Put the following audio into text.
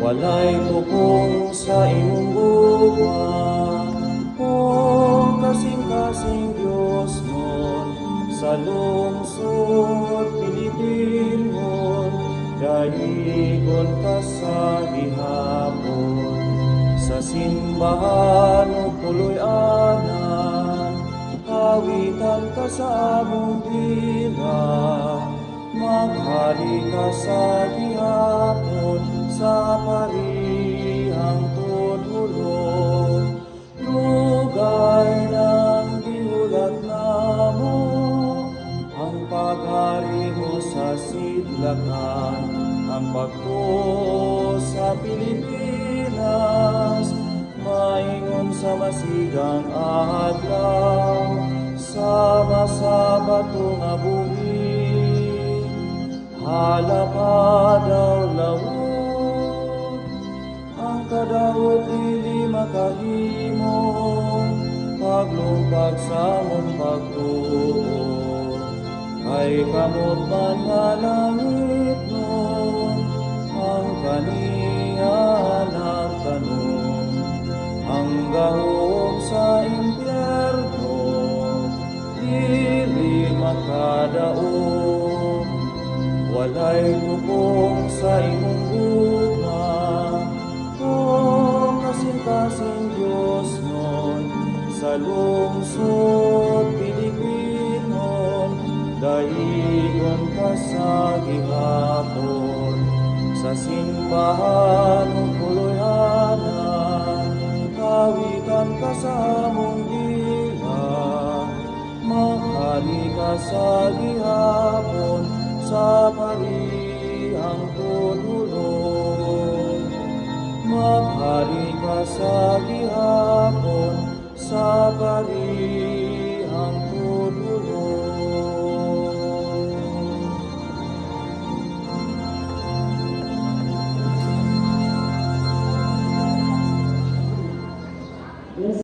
walay tupong sa imong gugma. O kasing-kasing Diyos mon, sa lungsod Pilipinon, dahigon ka sa gihapon. Sa simbahan o puloy-anan, hawitan ka sa among dila. Maghari ka sa gihapon, sa parihang tunulong. Lugay ng gihulat namo, ang paghari mo sa sidlakan, ang pagtuo sa Pilipinas, maingon sa masigang adlaw, sama-sama nga buhi, halapadaw lawod, ang kadawot dili makahimong, paglupag sa mong pagtuo. Ay kamot man nga langit nun, ang kaniyan ang tanong, ang gahom sa impyerno, dili makadaog. Walay tupong sa imong gugma, o kasing-kasing Diyos nun, sa lungsod Pilipinon, dahigon ka sa gihapon. Sa simbahan o puloy-anan, hawitan ka sa among dila. Maghari ka sa gihapon, sa parihang tunulong. Maghari ka sa gihapon, sa parihang